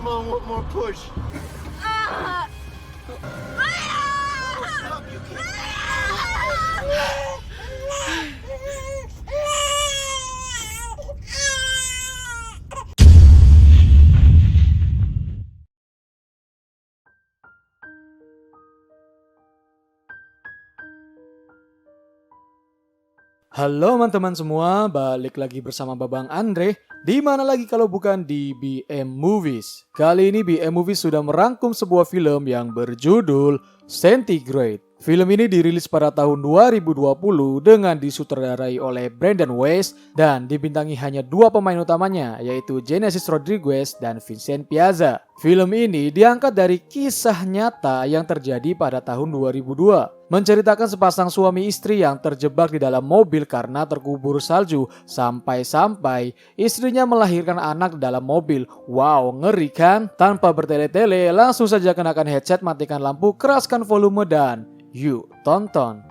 Come on, one more push. Stop, you Halo teman-teman semua, balik lagi bersama Babang Andre. Di mana lagi kalau bukan di BM Movies. Kali ini BM Movies sudah merangkum sebuah film yang berjudul Centigrade. Film ini dirilis pada tahun 2020 dengan disutradarai oleh Brandon Weiss dan dibintangi hanya dua pemain utamanya, yaitu Genesis Rodriguez dan Vincent Piazza. Film ini diangkat dari kisah nyata yang terjadi pada tahun 2002. Menceritakan sepasang suami istri yang terjebak di dalam mobil karena terkubur salju sampai-sampai istrinya melahirkan anak di dalam mobil. Wow, ngeri kan? Tanpa bertele-tele, langsung saja kenakan headset, matikan lampu, keraskan volume dan yuk tonton.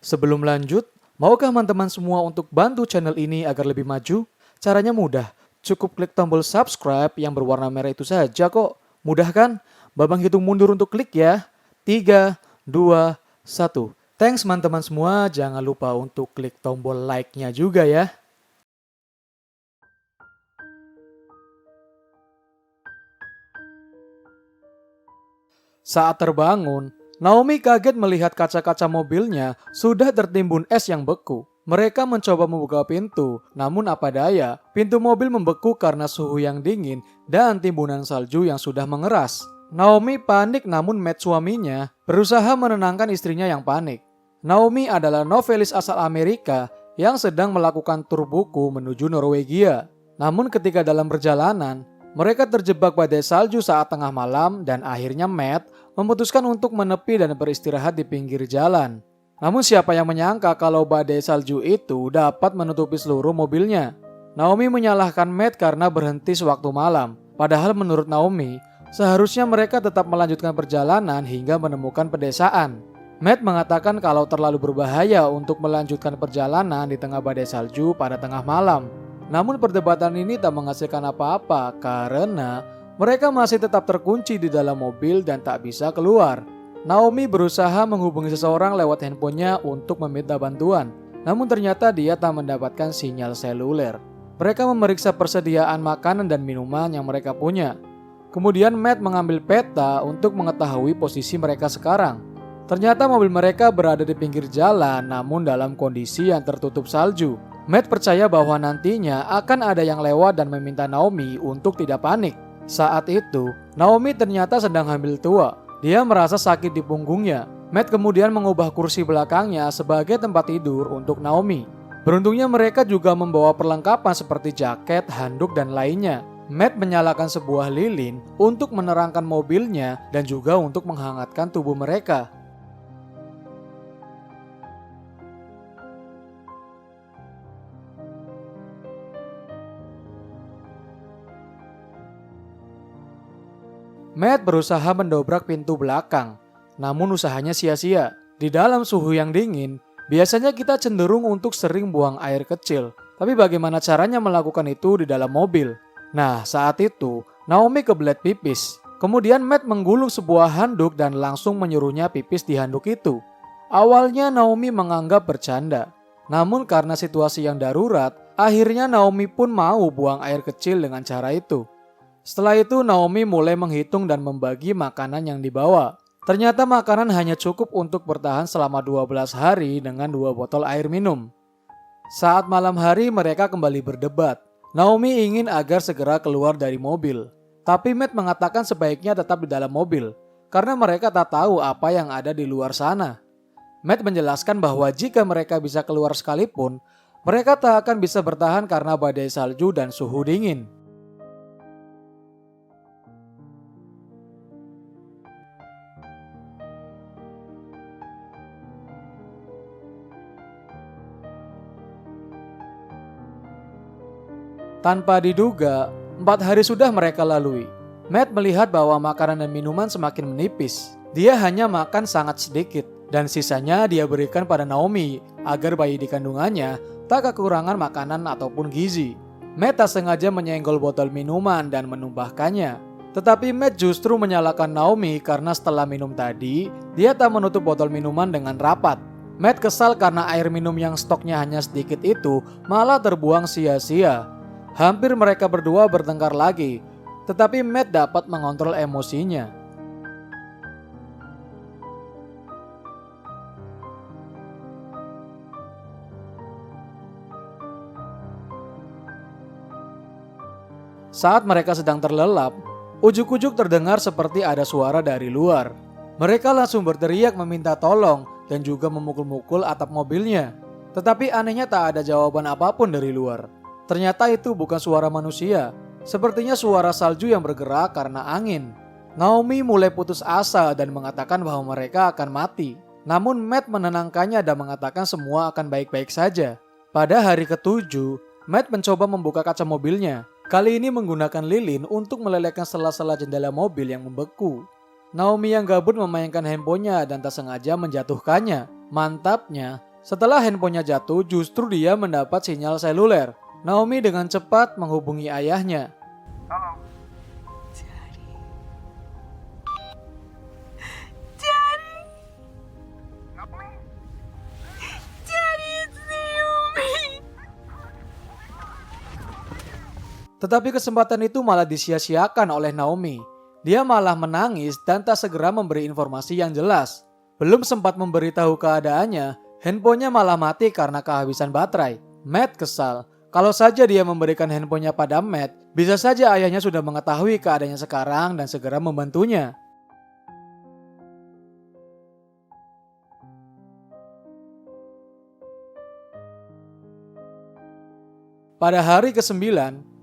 Sebelum lanjut, maukah teman-teman semua untuk bantu channel ini agar lebih maju? Caranya mudah. Cukup klik tombol subscribe yang berwarna merah itu saja kok. Mudah kan? Babang hitung mundur untuk klik ya. 3, 2, 1. Thanks teman-teman semua. Jangan lupa untuk klik tombol like-nya juga ya. Saat terbangun, Naomi kaget melihat kaca-kaca mobilnya sudah tertimbun es yang beku. Mereka mencoba membuka pintu, namun apa daya, pintu mobil membeku karena suhu yang dingin dan timbunan salju yang sudah mengeras. Naomi panik, namun Matt suaminya berusaha menenangkan istrinya yang panik. Naomi adalah novelis asal Amerika yang sedang melakukan tur buku menuju Norwegia. Namun ketika dalam perjalanan, mereka terjebak badai salju saat tengah malam dan akhirnya Matt memutuskan untuk menepi dan beristirahat di pinggir jalan. Namun siapa yang menyangka kalau badai salju itu dapat menutupi seluruh mobilnya. Naomi menyalahkan Matt karena berhenti sewaktu malam. Padahal menurut Naomi, seharusnya mereka tetap melanjutkan perjalanan hingga menemukan pedesaan. Matt mengatakan kalau terlalu berbahaya untuk melanjutkan perjalanan di tengah badai salju pada tengah malam. Namun perdebatan ini tak menghasilkan apa-apa karena mereka masih tetap terkunci di dalam mobil dan tak bisa keluar. Naomi berusaha menghubungi seseorang lewat handphonenya untuk meminta bantuan. Namun ternyata dia tak mendapatkan sinyal seluler. Mereka memeriksa persediaan makanan dan minuman yang mereka punya. Kemudian Matt mengambil peta untuk mengetahui posisi mereka sekarang. Ternyata mobil mereka berada di pinggir jalan namun dalam kondisi yang tertutup salju. Matt percaya bahwa nantinya akan ada yang lewat dan meminta Naomi untuk tidak panik. Saat itu, Naomi ternyata sedang hamil tua. Dia merasa sakit di punggungnya. Matt kemudian mengubah kursi belakangnya sebagai tempat tidur untuk Naomi. Beruntungnya mereka juga membawa perlengkapan seperti jaket, handuk, dan lainnya. Matt menyalakan sebuah lilin untuk menerangkan mobilnya dan juga untuk menghangatkan tubuh mereka. Matt berusaha mendobrak pintu belakang, namun usahanya sia-sia. Di dalam suhu yang dingin, biasanya kita cenderung untuk sering buang air kecil. Tapi bagaimana caranya melakukan itu di dalam mobil? Nah, saat itu, Naomi kebelet pipis. Kemudian Matt menggulung sebuah handuk dan langsung menyuruhnya pipis di handuk itu. Awalnya Naomi menganggap bercanda. Namun karena situasi yang darurat, akhirnya Naomi pun mau buang air kecil dengan cara itu. Setelah itu Naomi mulai menghitung dan membagi makanan yang dibawa. Ternyata makanan hanya cukup untuk bertahan selama 12 hari dengan 2 botol air minum. Saat malam hari mereka kembali berdebat. Naomi ingin agar segera keluar dari mobil. Tapi Matt mengatakan sebaiknya tetap di dalam mobil. Karena mereka tak tahu apa yang ada di luar sana. Matt menjelaskan bahwa jika mereka bisa keluar sekalipun, mereka tak akan bisa bertahan karena badai salju dan suhu dingin. Tanpa diduga, 4 hari sudah mereka lalui. Matt melihat bahwa makanan dan minuman semakin menipis. Dia hanya makan sangat sedikit dan sisanya dia berikan pada Naomi agar bayi di kandungannya tak kekurangan makanan ataupun gizi. Matt tak sengaja menyenggol botol minuman dan menumpahkannya. Tetapi Matt justru menyalahkan Naomi karena setelah minum tadi, dia tak menutup botol minuman dengan rapat. Matt kesal karena air minum yang stoknya hanya sedikit itu malah terbuang sia-sia. Hampir mereka berdua bertengkar lagi, tetapi Matt dapat mengontrol emosinya. Saat mereka sedang terlelap, ujuk-ujuk terdengar seperti ada suara dari luar. Mereka langsung berteriak meminta tolong dan juga memukul-mukul atap mobilnya. Tetapi anehnya tak ada jawaban apapun dari luar. Ternyata itu bukan suara manusia. Sepertinya suara salju yang bergerak karena angin. Naomi mulai putus asa dan mengatakan bahwa mereka akan mati. Namun Matt menenangkannya dan mengatakan semua akan baik-baik saja. Pada hari ke-7, Matt mencoba membuka kaca mobilnya. Kali ini menggunakan lilin untuk melelehkan sela-sela jendela mobil yang membeku. Naomi yang gabut memainkan handphonenya dan tak sengaja menjatuhkannya. Mantapnya, setelah handphonenya jatuh justru dia mendapat sinyal seluler. Naomi dengan cepat menghubungi ayahnya. Halo. Daddy. Naomi? Daddy, it's Naomi. Tetapi kesempatan itu malah disia-siakan oleh Naomi. Dia malah menangis dan tak segera memberi informasi yang jelas. Belum sempat memberitahu keadaannya, handphonenya malah mati karena kehabisan baterai. Matt kesal. Kalau saja dia memberikan handphonenya pada Matt, bisa saja ayahnya sudah mengetahui keadaannya sekarang dan segera membantunya. Pada hari ke-9,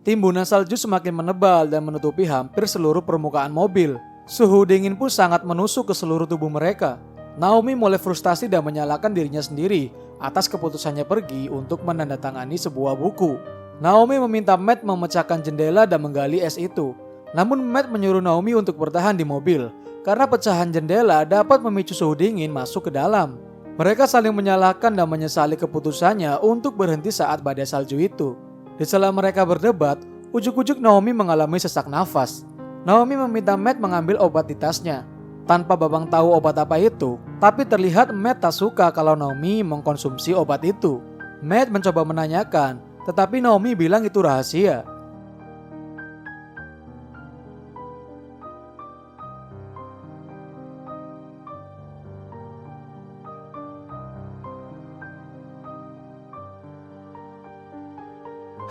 timbunan salju semakin menebal dan menutupi hampir seluruh permukaan mobil. Suhu dingin pun sangat menusuk ke seluruh tubuh mereka. Naomi mulai frustasi dan menyalahkan dirinya sendiri atas keputusannya pergi untuk menandatangani sebuah buku. Naomi meminta Matt memecahkan jendela dan menggali es itu. Namun Matt menyuruh Naomi untuk bertahan di mobil karena pecahan jendela dapat memicu suhu dingin masuk ke dalam. Mereka saling menyalahkan dan menyesali keputusannya untuk berhenti saat badai salju itu. Di sela mereka berdebat, ujuk-ujuk Naomi mengalami sesak nafas. Naomi meminta Matt mengambil obat di tasnya. Tanpa Babang tahu obat apa itu, tapi terlihat Matt tak suka kalau Naomi mengkonsumsi obat itu. Matt mencoba menanyakan, tetapi Naomi bilang itu rahasia.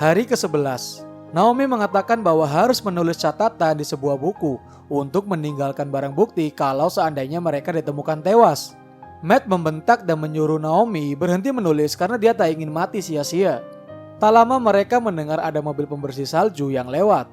Hari ke-11, Naomi mengatakan bahwa harus menulis catatan di sebuah buku untuk meninggalkan barang bukti kalau seandainya mereka ditemukan tewas. Matt membentak dan menyuruh Naomi berhenti menulis karena dia tak ingin mati sia-sia. Tak lama mereka mendengar ada mobil pembersih salju yang lewat.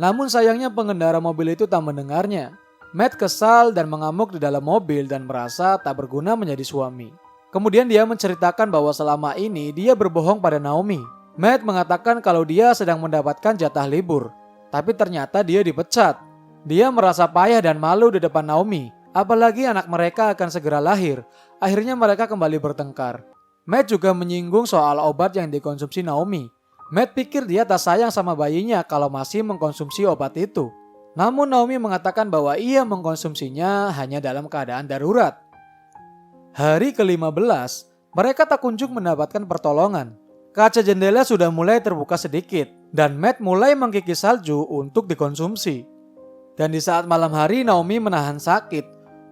Namun sayangnya pengendara mobil itu tak mendengarnya. Matt kesal dan mengamuk di dalam mobil dan merasa tak berguna menjadi suami. Kemudian dia menceritakan bahwa selama ini dia berbohong pada Naomi. Matt mengatakan kalau dia sedang mendapatkan jatah libur, tapi ternyata dia dipecat. Dia merasa payah dan malu di depan Naomi, apalagi anak mereka akan segera lahir. Akhirnya mereka kembali bertengkar. Matt juga menyinggung soal obat yang dikonsumsi Naomi. Matt pikir dia tak sayang sama bayinya kalau masih mengkonsumsi obat itu. Namun Naomi mengatakan bahwa ia mengkonsumsinya hanya dalam keadaan darurat. Hari ke-15, mereka tak kunjung mendapatkan pertolongan. Kaca jendela sudah mulai terbuka sedikit dan Matt mulai mengkikis salju untuk dikonsumsi. Dan di saat malam hari Naomi menahan sakit,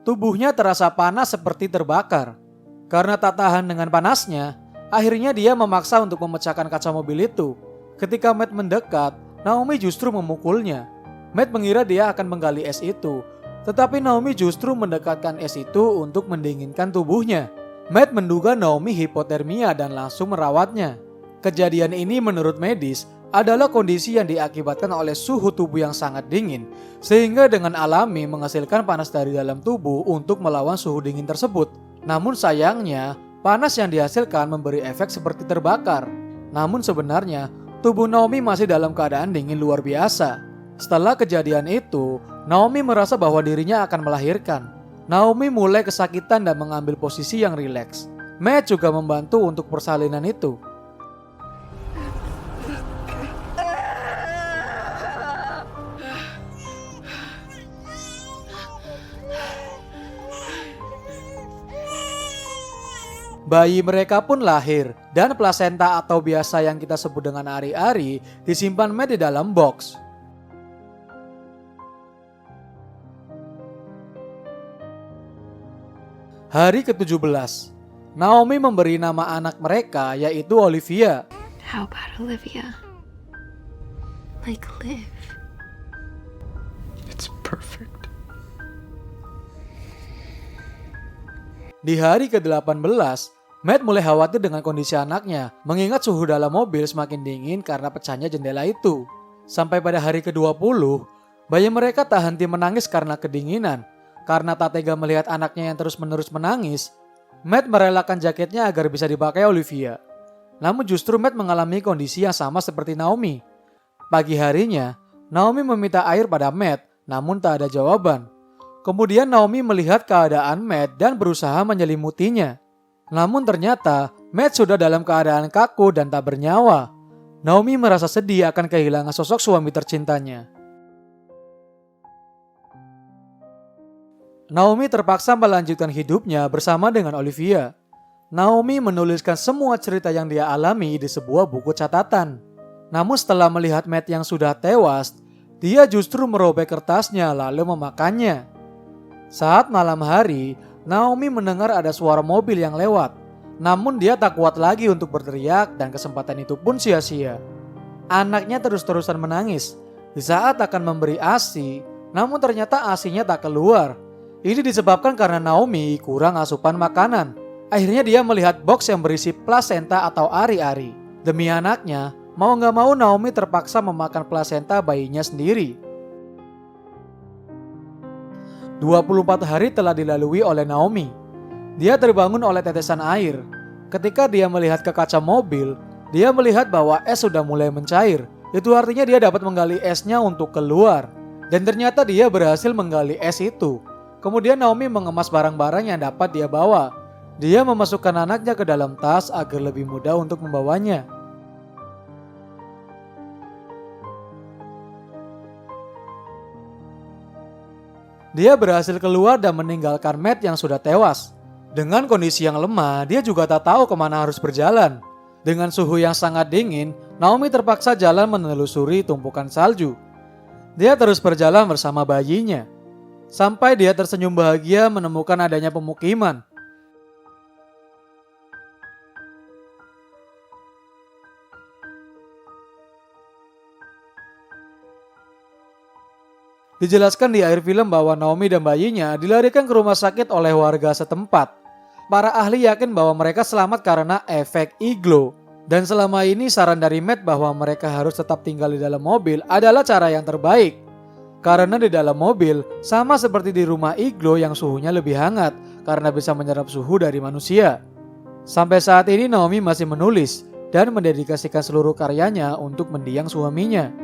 tubuhnya terasa panas seperti terbakar. Karena tak tahan dengan panasnya, akhirnya dia memaksa untuk memecahkan kaca mobil itu. Ketika Matt mendekat, Naomi justru memukulnya. Matt mengira dia akan menggali es itu, tetapi Naomi justru mendekatkan es itu untuk mendinginkan tubuhnya. Matt menduga Naomi hipotermia dan langsung merawatnya. Kejadian ini menurut medis adalah kondisi yang diakibatkan oleh suhu tubuh yang sangat dingin, sehingga dengan alami menghasilkan panas dari dalam tubuh untuk melawan suhu dingin tersebut. Namun sayangnya, panas yang dihasilkan memberi efek seperti terbakar. Namun sebenarnya, tubuh Naomi masih dalam keadaan dingin luar biasa. Setelah kejadian itu, Naomi merasa bahwa dirinya akan melahirkan. Naomi mulai kesakitan dan mengambil posisi yang rileks. Matt juga membantu untuk persalinan itu. Bayi mereka pun lahir dan plasenta atau biasa yang kita sebut dengan ari-ari disimpan Matt di dalam box. Hari ke-17, Naomi memberi nama anak mereka yaitu Olivia. How about Olivia? Like Liv. It's perfect. Di hari ke-18, Matt mulai khawatir dengan kondisi anaknya, mengingat suhu dalam mobil semakin dingin karena pecahnya jendela itu. Sampai pada hari ke-20, bayi mereka tak henti menangis karena kedinginan. Karena tak tega melihat anaknya yang terus-menerus menangis, Matt merelakan jaketnya agar bisa dipakai Olivia. Namun justru Matt mengalami kondisi yang sama seperti Naomi. Pagi harinya, Naomi meminta air pada Matt, namun tak ada jawaban. Kemudian Naomi melihat keadaan Matt dan berusaha menyelimutinya. Namun ternyata Matt sudah dalam keadaan kaku dan tak bernyawa. Naomi merasa sedih akan kehilangan sosok suami tercintanya. Naomi terpaksa melanjutkan hidupnya bersama dengan Olivia. Naomi menuliskan semua cerita yang dia alami di sebuah buku catatan. Namun setelah melihat Matt yang sudah tewas, dia justru merobek kertasnya lalu memakannya. Saat malam hari, Naomi mendengar ada suara mobil yang lewat. Namun dia tak kuat lagi untuk berteriak dan kesempatan itu pun sia-sia. Anaknya terus-terusan menangis di saat akan memberi ASI, namun ternyata ASINya tak keluar. Ini disebabkan karena Naomi kurang asupan makanan. Akhirnya dia melihat box yang berisi plasenta atau ari-ari. Demi anaknya, mau gak mau Naomi terpaksa memakan plasenta bayinya sendiri. 24 hari telah dilalui oleh Naomi. Dia terbangun oleh tetesan air. Ketika dia melihat ke kaca mobil, dia melihat bahwa es sudah mulai mencair. Itu artinya dia dapat menggali esnya untuk keluar. Dan ternyata dia berhasil menggali es itu. Kemudian Naomi mengemas barang-barang yang dapat dia bawa. Dia memasukkan anaknya ke dalam tas agar lebih mudah untuk membawanya. Dia berhasil keluar dan meninggalkan Matt yang sudah tewas. Dengan kondisi yang lemah, dia juga tak tahu kemana harus berjalan. Dengan suhu yang sangat dingin, Naomi terpaksa jalan menelusuri tumpukan salju. Dia terus berjalan bersama bayinya. Sampai dia tersenyum bahagia menemukan adanya pemukiman. Dijelaskan di akhir film bahwa Naomi dan bayinya dilarikan ke rumah sakit oleh warga setempat. Para ahli yakin bahwa mereka selamat karena efek iglo. Dan selama ini saran dari Matt bahwa mereka harus tetap tinggal di dalam mobil adalah cara yang terbaik. Karena di dalam mobil sama seperti di rumah iglo yang suhunya lebih hangat karena bisa menyerap suhu dari manusia. Sampai saat ini Naomi masih menulis dan mendedikasikan seluruh karyanya untuk mendiang suaminya.